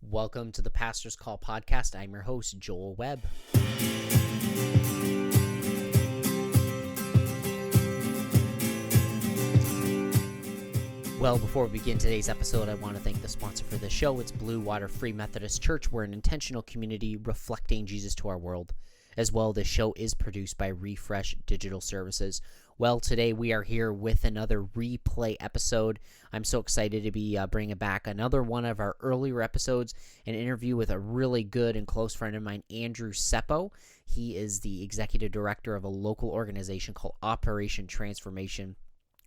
Welcome to the Pastor's Call podcast. I'm your host, Joel Webb. Well, before we begin today's episode, I want to thank the sponsor for the show. It's Blue Water Free Methodist Church. We're an intentional community reflecting Jesus to our world. As well, the show is produced by Refresh Digital Services. Well, today we are here with another replay episode. I'm so excited to be bringing back another one of our earlier episodes, an interview with a really good and close friend of mine, Andrew Seppo. He is the executive director of a local organization called Operation Transformation,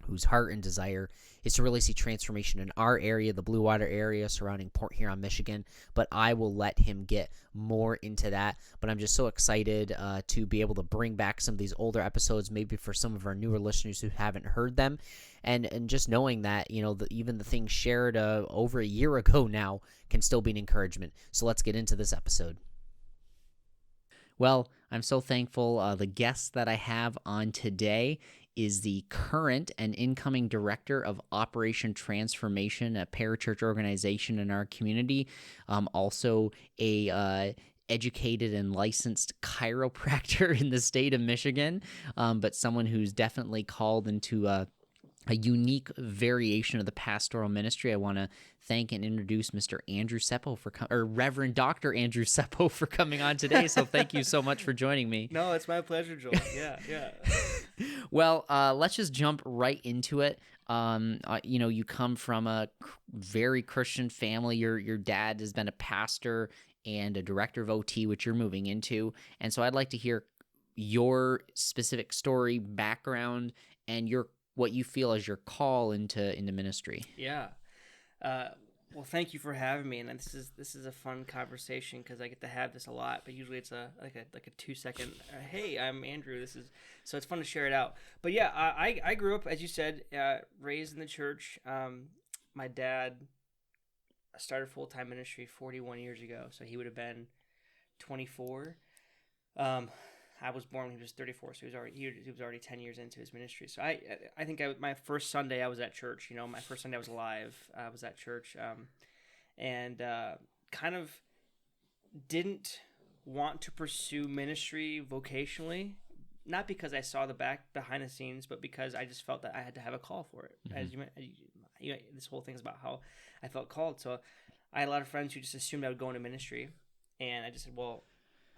whose heart and desire is to really see transformation in our area, the Blue Water area surrounding Port Huron, Michigan. But I will let him get more into that. But I'm just so excited to be able to bring back some of these older episodes, maybe for some of our newer listeners who haven't heard them. And just knowing that, you know, even the things shared over a year ago now can still be an encouragement. So let's get into this episode. Well, I'm so thankful. The guest that I have on today is the current and incoming director of Operation Transformation, a parachurch organization in our community. Also a educated and licensed chiropractor in the state of Michigan, but someone who's definitely called into a unique variation of the pastoral ministry. I want to thank and introduce Mr. Andrew Seppo or Reverend Dr. Andrew Seppo for coming on today. So thank you so much for joining me. No, it's my pleasure, Joel. Yeah. Well, let's just jump right into it. You come from a very Christian family. Your dad has been a pastor and a director of OT, which you're moving into. And so I'd like to hear your specific story, background, and what you feel as your call into ministry. Yeah. Well, thank you for having me, and this is a fun conversation because I get to have this a lot. But usually it's like a 2-second. Hey, I'm Andrew. So it's fun to share it out. But yeah, I grew up, as you said, raised in the church. My dad started full-time ministry 41 years ago, so he would have been 24. I was born when he was 34, so he was already 10 years into his ministry. So I think my first Sunday I was at church. You know, my first Sunday I was alive. I was at church, and kind of didn't want to pursue ministry vocationally, not because I saw the behind the scenes, but because I just felt that I had to have a call for it. Mm-hmm. As this whole thing is about how I felt called. So I had a lot of friends who just assumed I would go into ministry, and I just said, well,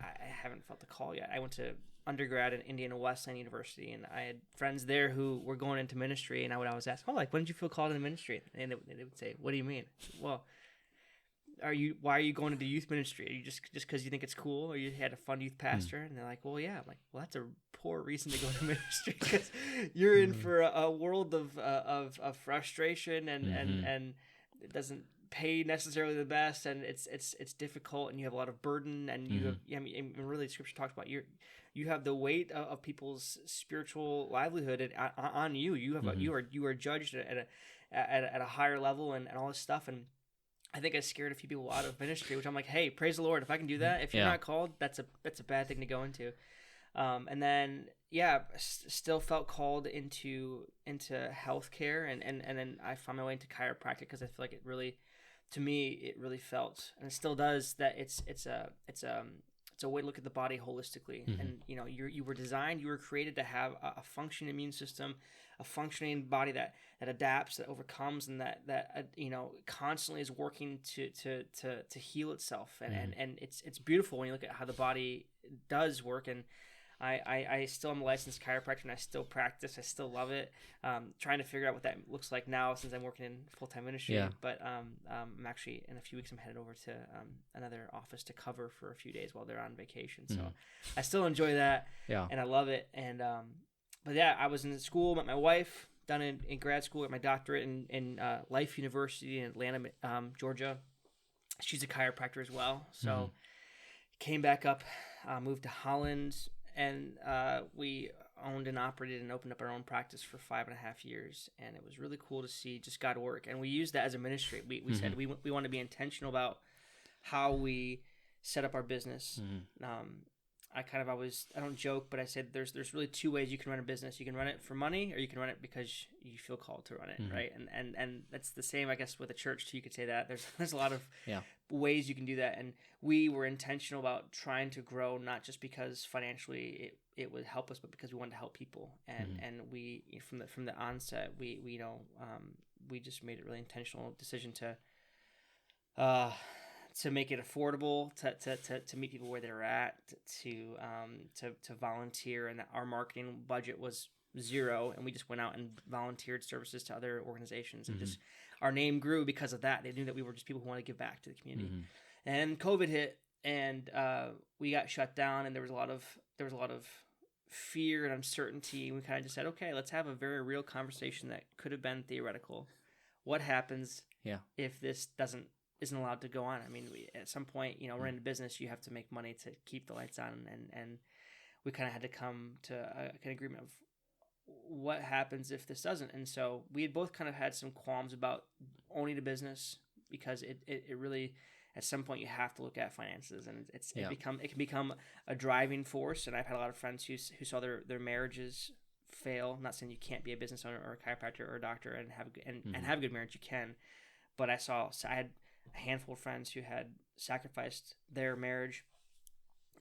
I haven't felt the call yet. I went to undergrad at Indiana Wesleyan University, and I had friends there who were going into ministry, and I would always ask, when did you feel called into ministry? And they would say, what do you mean? Well, why are you going into youth ministry? Are you just because you think it's cool, or you had a fun youth pastor? And they're like, well, yeah. I'm like, well, that's a poor reason to go to ministry, because you're in for a world of frustration, and it doesn't pay necessarily the best, and it's difficult, and you have a lot of burden, and you have, really Scripture talks about you have the weight of people's spiritual livelihood on you. You are judged at a higher level, and all this stuff. And I think I scared a few people out of ministry, which I'm like, hey, praise the Lord, if I can do that. If you're not called, that's a bad thing to go into. And then still felt called into healthcare, and then I found my way into chiropractic because I feel like it really felt, and it still does, that it's a way to look at the body holistically. Mm-hmm. And you were created to have a functioning immune system, a functioning body that adapts, that overcomes, and that constantly is working to heal itself. And it's beautiful when you look at how the body does work. And I still am a licensed chiropractor, and I still practice. I still love it. Trying to figure out what that looks like now, since I'm working in full-time ministry. Yeah. But I'm actually, in a few weeks, I'm headed over to another office to cover for a few days while they're on vacation. So I still enjoy that, and I love it. And but yeah, I was in school, met my wife, done in grad school, got my doctorate in Life University in Atlanta, Georgia. She's a chiropractor as well. So came back up, moved to Holland. And we owned and operated and opened up our own practice for 5.5 years. And it was really cool to see just God work. And we used that as a ministry. We said we want to be intentional about how we set up our business. I don't joke, but I said there's really two ways you can run a business. You can run it for money, or you can run it because you feel called to run it, right? And that's the same, I guess, with a church too. You could say that there's a lot of ways you can do that, and we were intentional about trying to grow, not just because financially it would help us, but because we wanted to help people, and we from the onset we just made a really intentional decision to make it affordable, to meet people where they're at, to volunteer, and our marketing budget was zero, and we just went out and volunteered services to other organizations, and just our name grew because of that. They knew that we were just people who wanted to give back to the community. And COVID hit, and we got shut down, and there was a lot of fear and uncertainty. We kind of just said, okay, let's have a very real conversation that could have been theoretical. What happens if this isn't allowed to go on? I mean, at some point, we're in a business, you have to make money to keep the lights on, and we kind of had to come to an agreement of what happens if this doesn't. And so we had both kind of had some qualms about owning a business, because it really, at some point, you have to look at finances, and it can become a driving force. And I've had a lot of friends who saw their marriages fail. I'm not saying you can't be a business owner or a chiropractor or a doctor and have a good marriage. You can, but I had a handful of friends who had sacrificed their marriage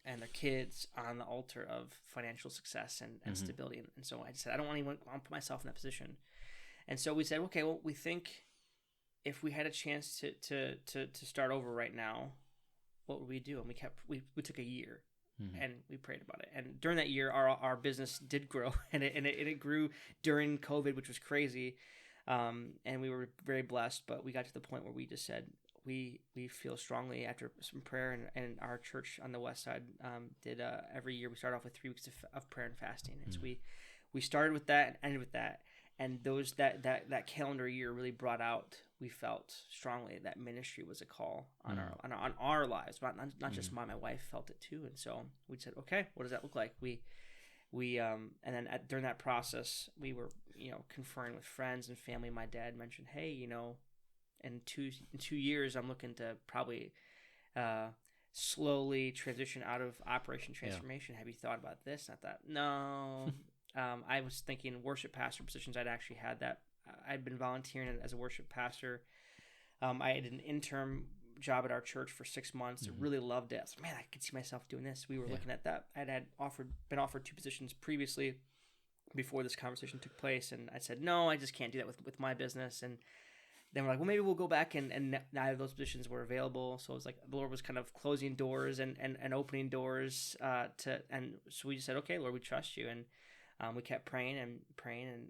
and their kids on the altar of financial success and stability. And so I just said, I don't want to put myself in that position. And so we said, okay, well, we think if we had a chance to start over right now, what would we do? And we took a year and we prayed about it. And during that year, our business did grow, and it grew during COVID, which was crazy. And we were very blessed, but we got to the point where we just said, we feel strongly after some prayer, and our church on the west side did every year. We start off with 3 weeks of prayer and fasting, and so we started with that and ended with that. And that calendar year really brought out, we felt strongly that ministry was a call on our lives, not just mine. My wife felt it too, and so we said, okay, what does that look like? We and then during that process, we were conferring with friends and family. My dad mentioned, hey, in 2 years, I'm looking to probably slowly transition out of Operation Transformation. Have you thought about this? And I thought, no. I was thinking worship pastor positions. I'd actually had that. I'd been volunteering as a worship pastor. I had an interim job at our church for 6 months. I really loved it. I was like, man, I could see myself doing this. We were looking at that. I'd been offered 2 positions previously before this conversation took place, and I said, no, I just can't do that with my business. And then we're like, well, maybe we'll go back, and neither of those positions were available. So it was like the Lord was kind of closing doors and opening doors and so we just said, okay, Lord, we trust you. And we kept praying,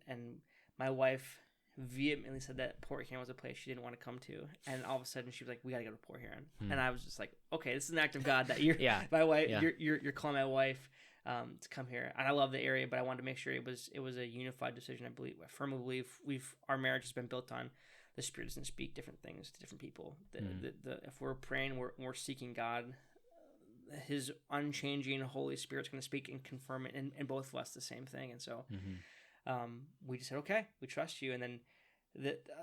and my wife vehemently said that Port Huron was a place she didn't want to come to. And all of a sudden she was like, we got to go to Port Huron. And I was just like, okay, this is an act of God that you're my wife, you're calling my wife to come here. And I love the area, but I wanted to make sure it was a unified decision. I firmly believe our marriage has been built on the Spirit doesn't speak different things to different people. If we're praying, we're seeking God, His unchanging Holy Spirit's going to speak and confirm it, and both of us the same thing. And so we just said, okay, we trust you. And then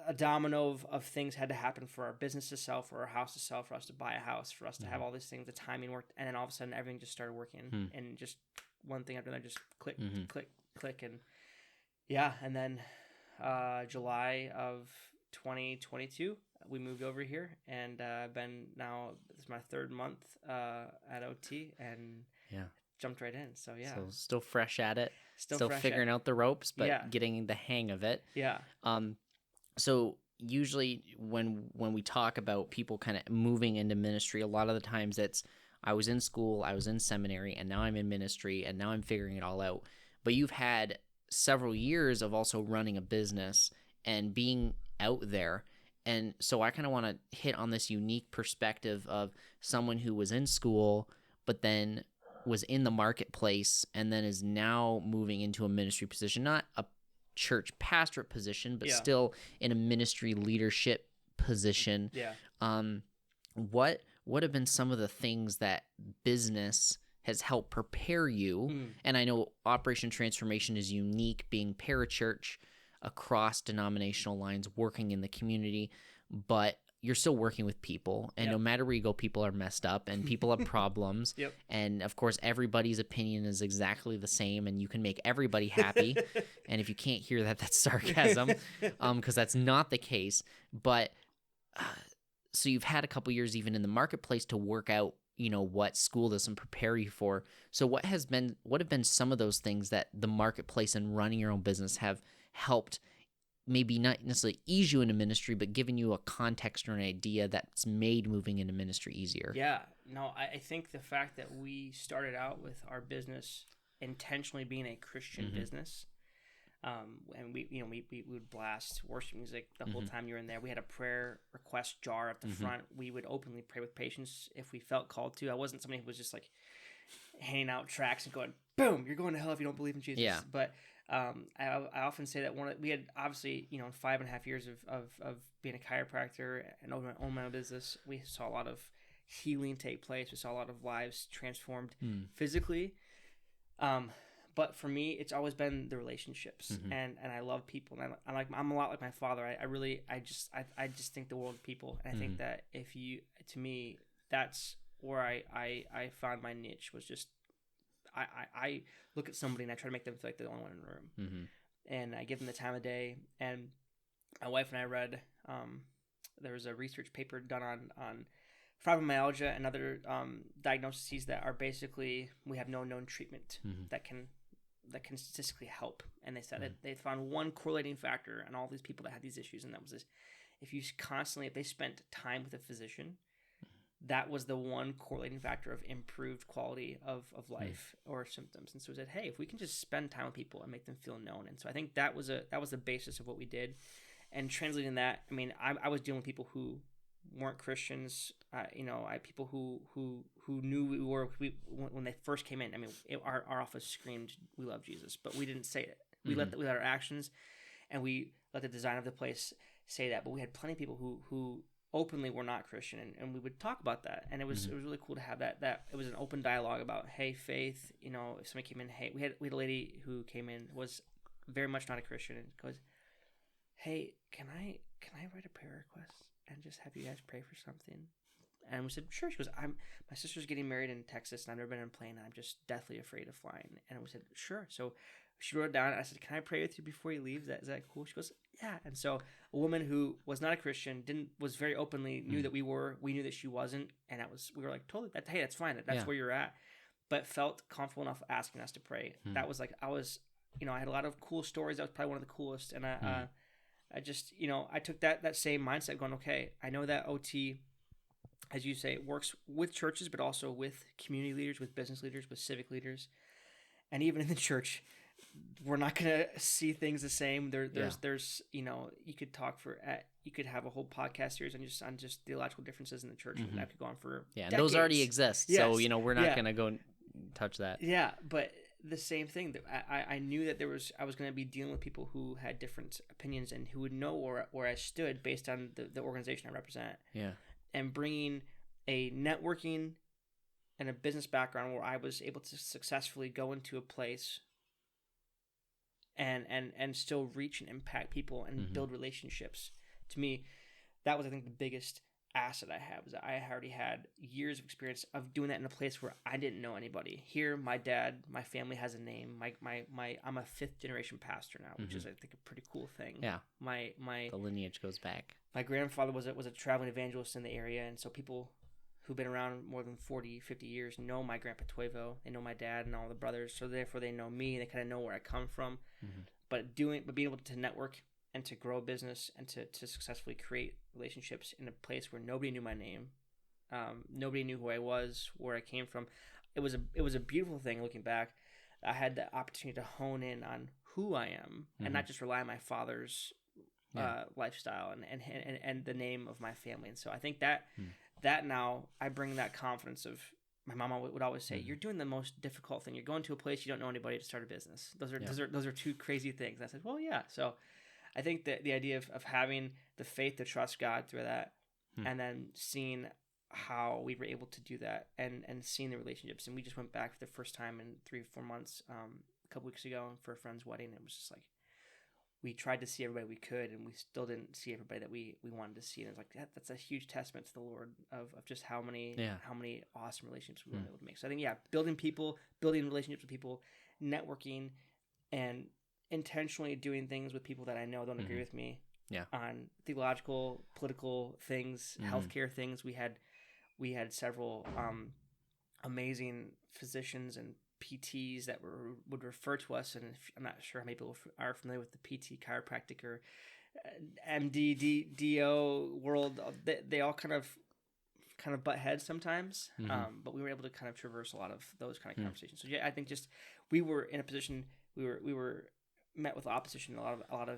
a domino of things had to happen for our business to sell, for our house to sell, for us to buy a house, for us to have all these things. The timing worked, and then all of a sudden everything just started working, and just one thing after another, just click, and and then July of 2022, we moved over here, and been now, this is my 3rd month at OT, and jumped right in. So so still fresh at it, still figuring out the ropes, but getting the hang of it. So usually when we talk about people kind of moving into ministry, a lot of the times it's, I was in school, I was in seminary, and now I'm in ministry, and now I'm figuring it all out. But you've had several years of also running a business and being out there. And so I kind of want to hit on this unique perspective of someone who was in school, but then was in the marketplace, and then is now moving into a ministry position, not a church pastorate position, but still in a ministry leadership position. What have been some of the things that business has helped prepare you? And I know Operation Transformation is unique, being parachurch across denominational lines, working in the community, but you're still working with people, and no matter where you go, people are messed up and people have problems. Yep. And of course, everybody's opinion is exactly the same, and you can make everybody happy. And if you can't hear that, that's sarcasm, because that's not the case. But so you've had a couple years even in the marketplace to work out, what school doesn't prepare you for. So what have been some of those things that the marketplace and running your own business have helped, maybe not necessarily ease you into ministry, but giving you a context or an idea that's made moving into ministry easier? Yeah, no, I think the fact that we started out with our business intentionally being a Christian business, and we would blast worship music the whole time you're in there. We had a prayer request jar at the front. We would openly pray with patients if we felt called to. I wasn't somebody who was just like handing out tracts and going, boom, you're going to hell if you don't believe in Jesus. Yeah. But I often say that we had obviously, 5.5 years of being a chiropractor and own my own business. We saw a lot of healing take place. We saw a lot of lives transformed physically. But for me, it's always been the relationships, and I love people, and I'm a lot like my father. I just think the world of people, and I think that to me, that's where I found my niche was just. I look at somebody and I try to make them feel like they're the only one in the room, and I give them the time of day. And my wife and I read there was a research paper done on fibromyalgia and other diagnoses that are basically we have no known treatment that can statistically help. And they said that they found one correlating factor in all these people that had these issues, and that was this: if they spent time with a physician, that was the one correlating factor of improved quality of life or symptoms. And so we said, hey, if we can just spend time with people and make them feel known. And so I think that was the basis of what we did. And translating that, I mean, I was dealing with people who weren't Christians, people who knew we were, when they first came in. I mean, our office screamed, we love Jesus, but we didn't say it. We let our actions, and we let the design of the place say that. But we had plenty of people who openly were not Christian, and we would talk about that, and it was really cool to have that it was an open dialogue about, hey, faith. If somebody came in, hey, we had a lady who came in, was very much not a Christian, and goes, hey, can I write a prayer request and just have you guys pray for something? And we said, sure. She goes, my sister's getting married in Texas, and I've never been in a plane, and I'm just deathly afraid of flying. And we said, sure. So she wrote it down, and I said, can I pray with you before you leave? Is that cool? She goes, yeah. And so a woman who was not a Christian, was very openly, knew that we knew that she wasn't, and we were like, totally, hey, that's fine. That's where you're at. But felt comfortable enough asking us to pray. That was like, I had a lot of cool stories. That was probably one of the coolest. And I just, I took that same mindset going, okay, I know that OT, as you say, it works with churches, but also with community leaders, with business leaders, with civic leaders. And even in the church, we're not going to see things the same. There's you could you could have a whole podcast series on just theological differences in the church. And that could go on for decades. And those already exist. Yes. So, we're not going to go and touch that. Yeah. But the same thing, that I knew that I was going to be dealing with people who had different opinions and who would know where I stood based on the organization I represent. Yeah. And bringing a networking and a business background where I was able to successfully go into a place and still reach and impact people and build relationships. To me, that was, I think, the biggest asset I have, is that I already had years of experience of doing that in a place where I didn't know anybody. Here, my family has a name. I'm a fifth generation pastor now, which is, I think, a pretty cool thing. Yeah. The lineage goes back. My grandfather was a traveling evangelist in the area, and so people who've been around more than 40, 50 years know my grandpa Tuevo. They know my dad and all the brothers, so therefore they know me. They kind of know where I come from. But being able to network and to grow a business and to successfully create relationships in a place where nobody knew my name, nobody knew who I was, where I came from. It was a beautiful thing. Looking back, I had the opportunity to hone in on who I am and not just rely on my father's lifestyle and the name of my family. And so I think that now I bring that confidence of. My mama would always say, "You're doing the most difficult thing. You're going to a place you don't know anybody to start a business. Those are two crazy things." And I said, "Well, yeah." So, I think that the idea of having the faith to trust God through that, and then seeing how we were able to do that, and seeing the relationships. And we just went back for the first time in 3-4 months, a couple weeks ago for a friend's wedding. It was just like we tried to see everybody we could, and we still didn't see everybody that we wanted to see. And it's like that's a huge testament to the Lord of just how many awesome relationships we were able to make. So I think building relationships with people, networking, and intentionally doing things with people that I know don't agree with me. Yeah. On theological, political things, healthcare things. We had several amazing physicians and PTs that would refer to us, and I'm not sure how many people are familiar with the PT chiropractic or MD DO world. They all kind of butt heads sometimes, but we were able to kind of traverse a lot of those kind of conversations. So I think just we were in a position we were met with opposition in a lot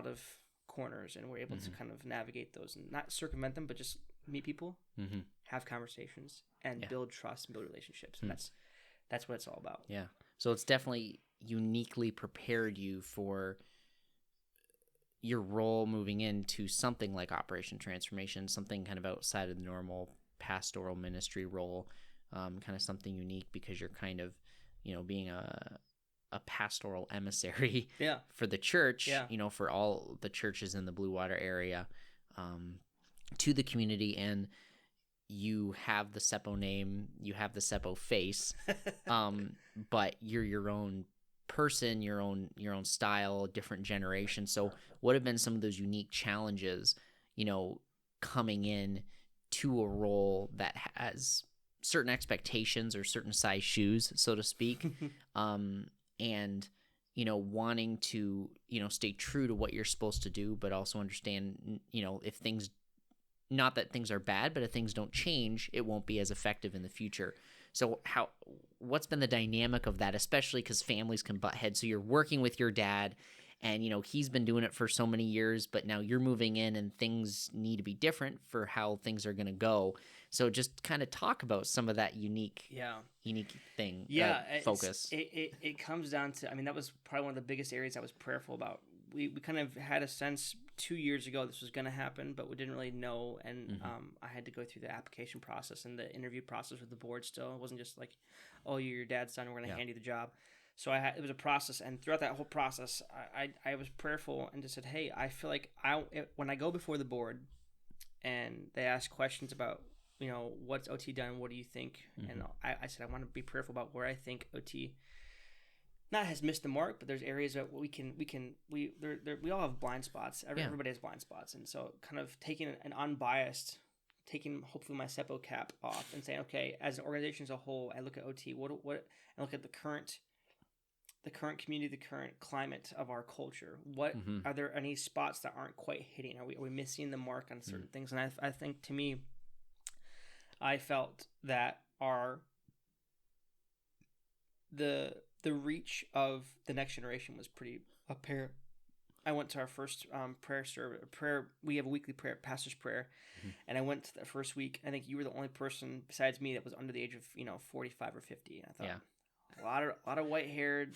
of corners, and we're able to kind of navigate those and not circumvent them, but just meet people, have conversations, and build trust and build relationships. And that's what it's all about. Yeah. So it's definitely uniquely prepared you for your role moving into something like Operation Transformation, something kind of outside of the normal pastoral ministry role, kind of something unique because you're kind of, being a pastoral emissary for the church, for all the churches in the Blue Water area, to the community. And you have the Seppo name, you have the Seppo face, but you're your own person, your own style, different generation. So what have been some of those unique challenges, coming in to a role that has certain expectations or certain size shoes, so to speak, and wanting to stay true to what you're supposed to do, but also understand if things, not that things are bad, but if things don't change, it won't be as effective in the future. So what's been the dynamic of that, especially because families can butt heads? So you're working with your dad, and he's been doing it for so many years, but now you're moving in and things need to be different for how things are going to go. So just kind of talk about some of that unique thing, focus. It comes down to, that was probably one of the biggest areas I was prayerful about. We kind of had a sense 2 years ago this was going to happen, but we didn't really know. And I had to go through the application process and the interview process with the board still. It wasn't just like, oh, you're your dad's son, we're going to hand you the job. So it was a process, and throughout that whole process, I was prayerful and just said, hey, I feel like when I go before the board and they ask questions about, what's OT done, what do you think? And I said, I want to be prayerful about where I think OT not has missed the mark, but there's areas that we all have blind spots. Everybody has blind spots, and so kind of taking an unbiased, taking hopefully my Seppo cap off and saying, okay, as an organization as a whole, I look at OT, what I look at the current community, the current climate of our culture. What are there any spots that aren't quite hitting? Are we missing the mark on certain things? And I think, to me, I felt that the reach of the next generation was pretty apparent. I went to our first prayer. We have a weekly pastor's prayer, and I went to the first week. I think you were the only person besides me that was under the age of 45 or 50. And I thought, a lot of white-haired,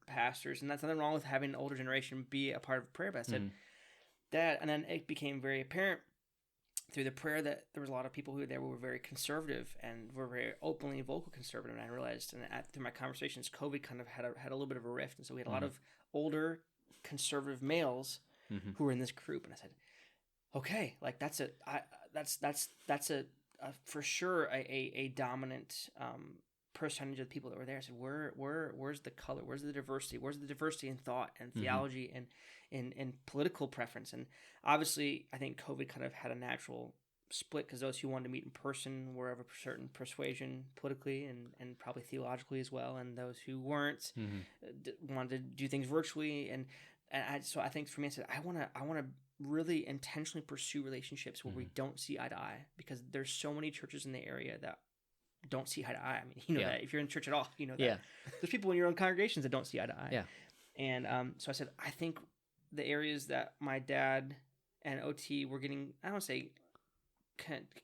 pastors, and that's nothing wrong with having an older generation be a part of prayer. But I said, Dad, and then it became very apparent through the prayer that there was a lot of people who were very conservative and were very openly vocal conservative. And I realized, through my conversations, COVID kind of had a little bit of a rift, and so we had a lot of older conservative males who were in this group. And I said, okay, like that's for sure a dominant percentage of the people that were there. I said, where's the color? Where's the diversity? Where's the diversity in thought and theology and in political preference? And obviously, I think COVID kind of had a natural split because those who wanted to meet in person were of a certain persuasion politically and probably theologically as well, and those who weren't wanted to do things virtually. So I think for me, I said, I want to really intentionally pursue relationships where we don't see eye to eye, because there's so many churches in the area that don't see eye to eye. That if you're in church at all, that there's people in your own congregations that don't see eye to eye. And so I said, I think the areas that my dad and OT were getting, I don't want to say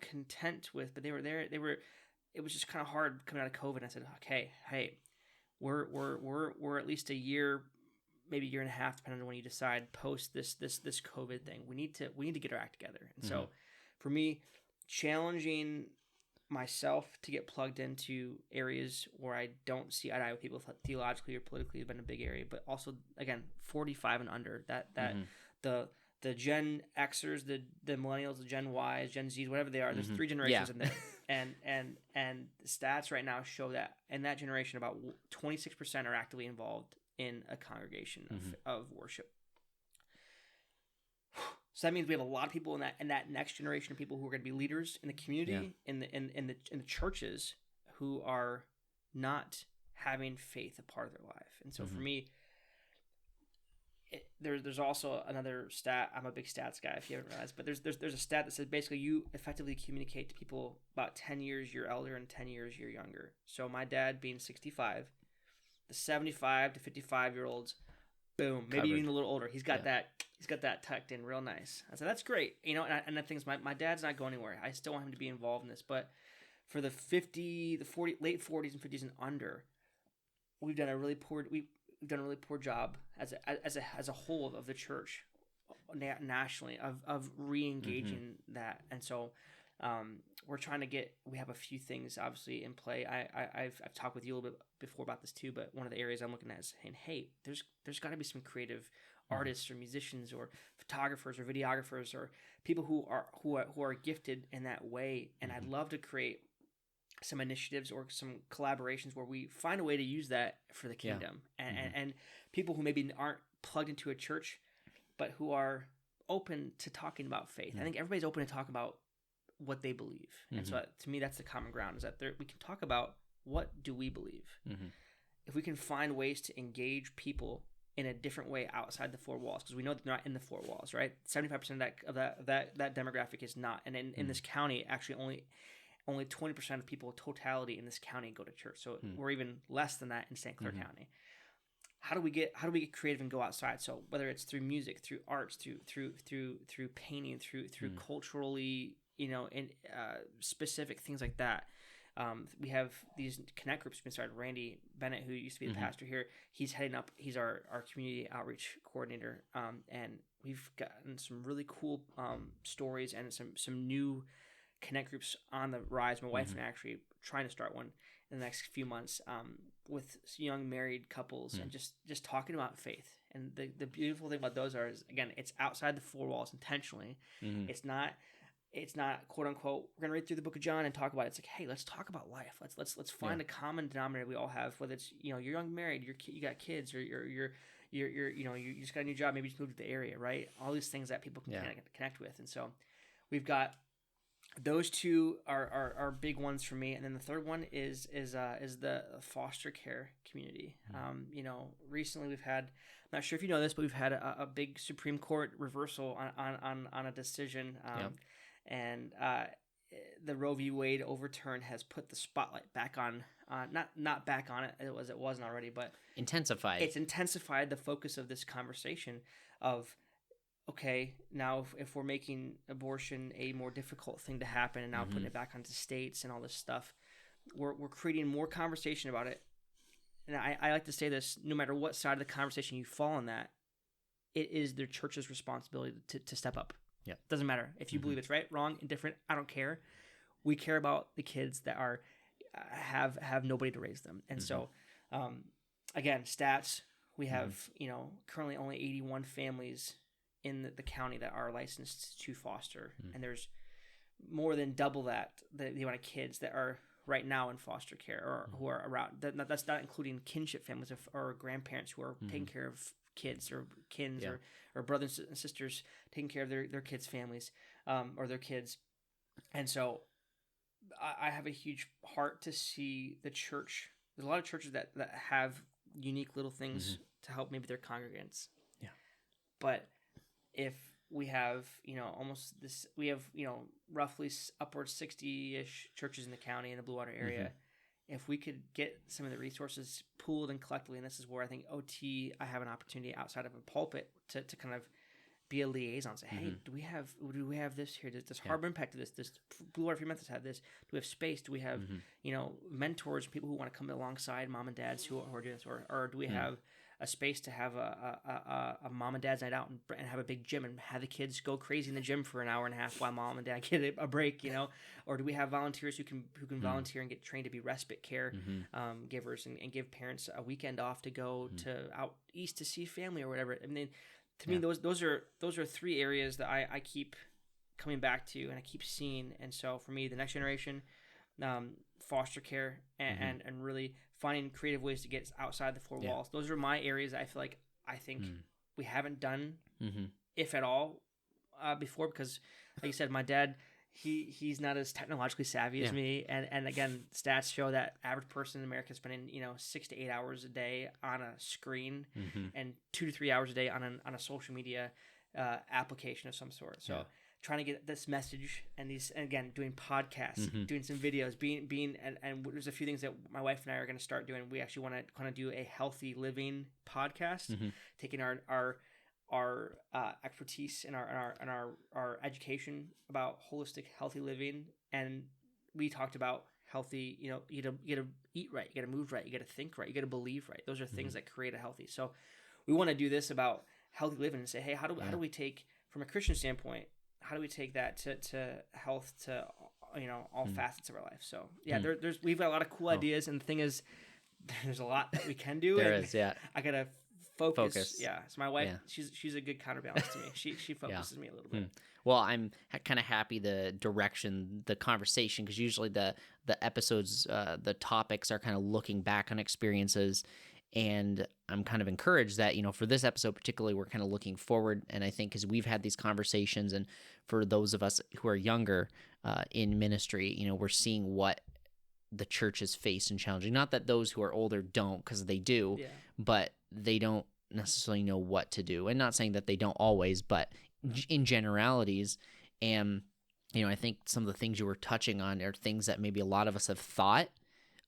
content with, but they were there. It was just kind of hard coming out of COVID. And I said, okay, hey, we're at least a year, maybe a year and a half, depending on when you decide, post this COVID thing. We need to get our act together. And so for me, challenging myself to get plugged into areas where I don't see eye to eye with people theologically or politically has been a big area, but also again 45 and under that the Gen Xers, the millennials, the Gen Ys, Gen Zs, whatever they are, there's 3 generations in there, and the stats right now show that in that generation about 26% are actively involved in a congregation of worship. So that means we have a lot of people in that next generation of people who are going to be leaders in the community, in the churches, who are not having faith a part of their life. And so for me, there's also another stat. I'm a big stats guy, if you haven't realized, but there's a stat that says basically you effectively communicate to people about 10 years you're elder and 10 years you're younger. So my dad being 65, the 75 to 55-year-olds, boom, maybe even a little older. He's got that tucked in real nice. I said, that's great. And the thing is, my dad's not going anywhere. I still want him to be involved in this. But for the 40, late 40s and 50s and under, we've done a really poor job as a whole of the church nationally of re-engaging that. And so we're trying to we have a few things obviously in play. I've talked with you a little bit before about this too, but one of the areas I'm looking at is saying, hey, there's got to be some creative artists or musicians or photographers or videographers or people who are gifted in that way. And I'd love to create some initiatives or some collaborations where we find a way to use that for the kingdom and people who maybe aren't plugged into a church, but who are open to talking about faith. I think everybody's open to talk about what they believe. And so to me, that's the common ground, is that we can talk about what do we believe. If we can find ways to engage people in a different way outside the 4 walls, because we know that they're not in the 4 walls, right? 75% of that demographic is not. And in this county, actually only 20% of people totality in this county go to church. So we're even less than that in St. Clair County. How do we get creative and go outside? So whether it's through music, through arts, through painting, through culturally, specific things like that. We have these connect groups been started. Randy Bennett, who used to be the pastor here, he's heading up. He's our community outreach coordinator, and we've gotten some really cool stories and some new connect groups on the rise. My wife and I actually trying to start one in the next few months with young married couples and just talking about faith. And the beautiful thing about those is, again, it's outside the 4 walls intentionally. It's not quote unquote, we're gonna read through the book of John and talk about it. It's like, hey, let's talk about life. Let's find a common denominator we all have, whether it's you're young married, you got kids, or you just got a new job, maybe you just moved to the area, right? All these things that people can connect with. And so we've got those 2 are big ones for me. And then the third one is the foster care community. Recently we've had, I'm not sure if you know this, but we've had a big Supreme Court reversal on a decision. And the Roe v. Wade overturn has put the spotlight back on, not back on it as it wasn't already, but intensified. It's intensified the focus of this conversation of, okay, now if we're making abortion a more difficult thing to happen and now putting it back onto states and all this stuff, we're creating more conversation about it. And I like to say this, no matter what side of the conversation you fall on that, it is the church's responsibility to step up. Yeah. Doesn't matter if you believe it's right, wrong, indifferent. I don't care. We care about the kids that are have nobody to raise them. And so, again, stats, we have, currently only 81 families in the county that are licensed to foster. And there's more than double the amount of kids that are right now in foster care or who are around. That's not including kinship families or grandparents who are taking care of kids or kins or brothers and sisters taking care of their kids' families or their kids. And so I have a huge heart to see the church. There's a lot of churches that have unique little things to help maybe their congregants. Yeah. But if we have, we have roughly upwards 60-ish churches in the county in the Blue Water area. If we could get some of the resources pooled and collectively, and this is where I think OT, I have an opportunity outside of a pulpit to kind of be a liaison. Say, hey, do we have this here? Does Harbor Impact do this? Does Blue Water Free Methodist have this? Do we have space? Do we have mentors, people who want to come alongside mom and dads who are doing this, or do we have a space to have a mom and dad's night out and have a big gym and have the kids go crazy in the gym for an hour and a half while mom and dad get a break, or do we have volunteers who can volunteer and get trained to be respite care givers and give parents a weekend off to go to out east to see family or whatever. I mean, to me, those are three areas that I keep coming back to and I keep seeing. And so for me, the next generation, foster care, and really finding creative ways to get outside the four walls. Those are my areas that I think we haven't done, if at all, before, because like you said, my dad, he's not as technologically savvy as me, and again, stats show that average person in America is spending 6 to 8 hours a day on a screen and 2 to 3 hours a day on a social media application of some sort. So trying to get this message and again, doing podcasts, doing some videos, being and there's a few things that my wife and I are going to start doing. We actually want to kind of do a healthy living podcast, taking our expertise and our education about holistic healthy living, and we talked about healthy. You gotta eat right, you gotta move right, you gotta think right, you gotta believe right. Those are things that create a healthy. So we want to do this about healthy living and say, hey, how do we take, from a Christian standpoint, how do we take that to health, to all facets of our life? So we've got a lot of cool ideas, and the thing is, there's a lot that we can do. There is, yeah. I gotta focus. Yeah. So my wife, she's a good counterbalance to me. She focuses me a little bit. Well, I'm kind of happy the direction, the conversation, because usually the episodes, the topics are kind of looking back on experiences. And I'm kind of encouraged that, for this episode particularly, we're kind of looking forward. And I think as we've had these conversations, and for those of us who are younger in ministry, we're seeing what the church has faced and challenging. Not that those who are older don't, because they do, but they don't necessarily know what to do. And not saying that they don't always, but in generalities. And, I think some of the things you were touching on are things that maybe a lot of us have thought,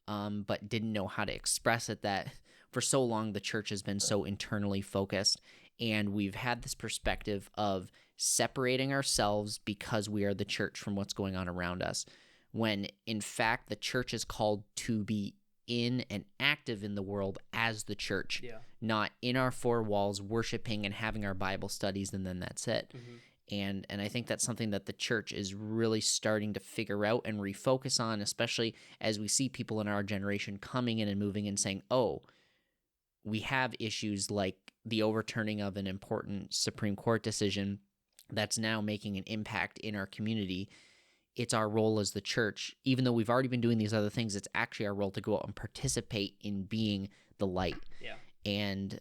but didn't know how to express it, that for so long the church has been so internally focused, and we've had this perspective of separating ourselves because we are the church from what's going on around us, when in fact the church is called to be in and active in the world as the church, not in our four walls worshiping and having our Bible studies and then that's it. And I think that's something that the church is really starting to figure out and refocus on, especially as we see people in our generation coming in and moving and saying, oh, we have issues like the overturning of an important Supreme Court decision that's now making an impact in our community. It's our role as the church, even though we've already been doing these other things, it's actually our role to go out and participate in being the light. Yeah. And,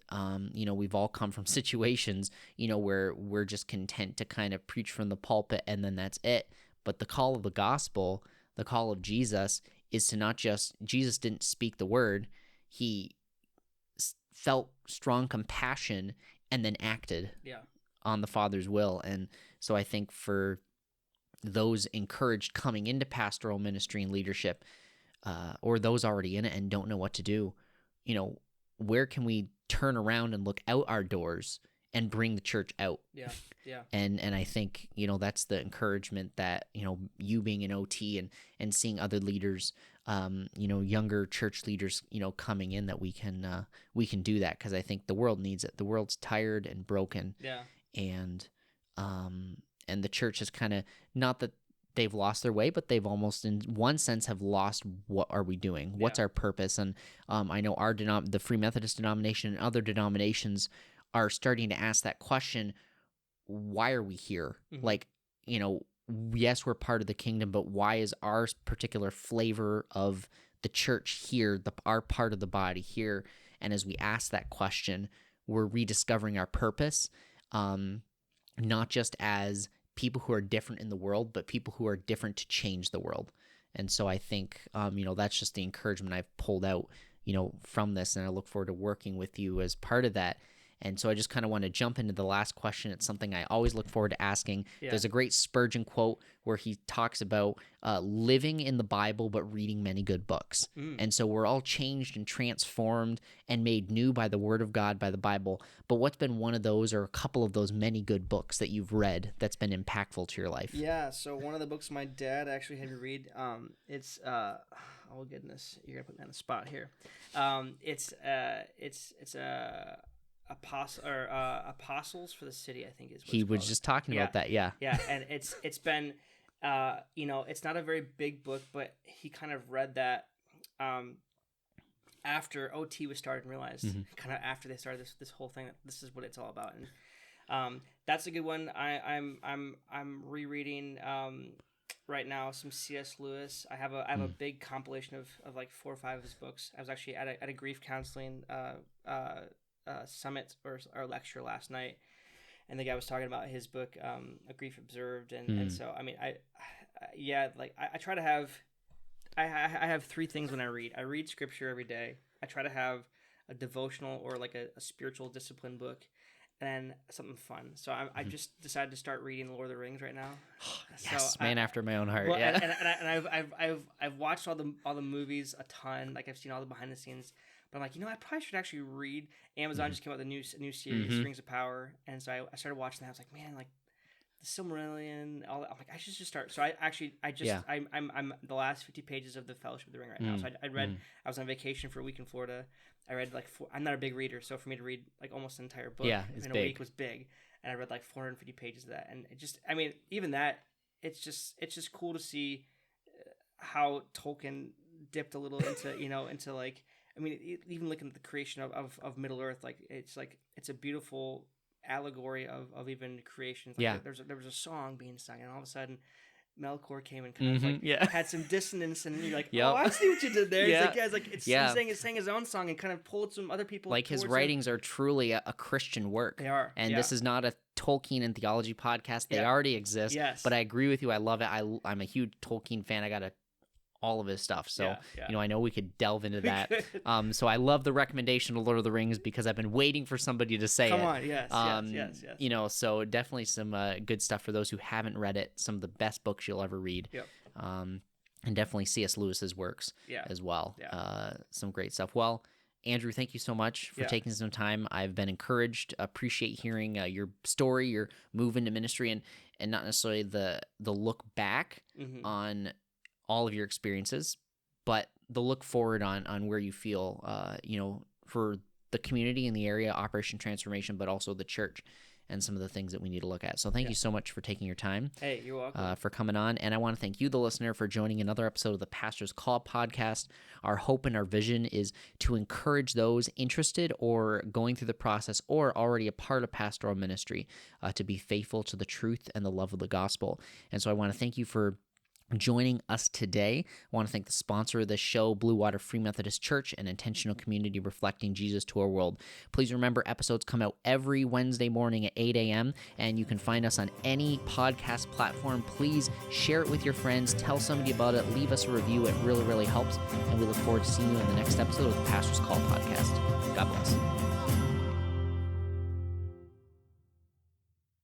we've all come from situations, where we're just content to kind of preach from the pulpit and then that's it. But the call of the gospel, the call of Jesus, is to not just, Jesus didn't speak the word, he felt strong compassion and then acted on the Father's will. And so I think for those encouraged coming into pastoral ministry and leadership, or those already in it and don't know what to do, where can we turn around and look out our doors and bring the church out? And I think, that's the encouragement that, you being an OT and seeing other leaders, younger church leaders, coming in, that we can do that, because I think the world needs it. The world's tired and broken. And the church is kind of, not that they've lost their way, but they've almost in one sense have lost, what are we doing? What's our purpose? And I know the Free Methodist denomination and other denominations are starting to ask that question, why are we here? Like, yes, we're part of the kingdom, but why is our particular flavor of the church here, our part of the body here? And as we ask that question, we're rediscovering our purpose, not just as people who are different in the world, but people who are different to change the world. And so I think, that's just the encouragement I've pulled out, from this, and I look forward to working with you as part of that. And so I just kind of want to jump into the last question. It's something I always look forward to asking. Yeah. There's a great Spurgeon quote where he talks about living in the Bible but reading many good books. And so we're all changed and transformed and made new by the Word of God, by the Bible. But what's been one of those or a couple of those many good books that you've read that's been impactful to your life? Yeah, so one of the books my dad actually had me read, it's oh goodness, you're gonna put me on the spot here. It's Apostles for the City, I think is what He it's was called. just talking about that, yeah. Yeah, and it's been it's not a very big book, but he kind of read that after OT was started and realized kind of after they started this whole thing that this is what it's all about. And that's a good one. I'm rereading right now some C.S. Lewis. I have a big compilation of like 4 or 5 of his books. I was actually at a grief counseling summit or lecture last night, and the guy was talking about his book, A Grief Observed, and so I mean I try to have I have 3 things when I read. I read scripture every day. I try to have a devotional or like a spiritual discipline book, and something fun. So I just decided to start reading Lord of the Rings right now. Yes, man after my own heart. Well, yeah. and I've watched all the movies a ton. Like I've seen all the behind the scenes. But I'm like, I probably should actually read. Amazon just came out with a new series, Rings of Power, and so I started watching that. I was like, man, like the Silmarillion, all that. I'm like, I should just start. So I'm the last 50 pages of the Fellowship of the Ring right now. So I read. I was on vacation for a week in Florida. I read like I'm not a big reader, so for me to read like almost an entire book in a week was big. And I read like 450 pages of that, and it just, I mean, even that, it's just cool to see how Tolkien dipped a little into into like. I mean, even looking at the creation of Middle Earth, like it's a beautiful allegory of even creation. Like there was a song being sung, and all of a sudden, Melkor came and kind of like had some dissonance, and you're like, oh, I see what you did there. He's sang his own song and kind of pulled some other people. Like his writings are truly a Christian work. They are, and this is not a Tolkien and theology podcast. They already exist. Yes. But I agree with you. I love it. I'm a huge Tolkien fan. I got all of his stuff. So, I know we could delve into that. So I love the recommendation of Lord of the Rings because I've been waiting for somebody to say it. Come on, yes. So definitely some good stuff for those who haven't read it. Some of the best books you'll ever read. Yep. And definitely C.S. Lewis's works as well. Yeah. Some great stuff. Well, Andrew, thank you so much for taking some time. I've been encouraged, appreciate hearing your story, your move into ministry, and not necessarily the look back on all of your experiences, but the look forward on where you feel, for the community in the area, Operation Transformation, but also the church and some of the things that we need to look at. So thank you so much for taking your time. Hey, you're welcome. For coming on. And I want to thank you, the listener, for joining another episode of the Pastor's Call podcast. Our hope and our vision is to encourage those interested or going through the process or already a part of pastoral ministry to be faithful to the truth and the love of the gospel. And so I want to thank you for joining us today. I want to thank the sponsor of this show, Blue Water Free Methodist Church, an intentional community reflecting Jesus to our world. Please remember, episodes come out every Wednesday morning at 8 a.m., and you can find us on any podcast platform. Please share it with your friends, tell somebody about it, leave us a review. It really, really helps, and we look forward to seeing you in the next episode of the Pastor's Call podcast. God bless.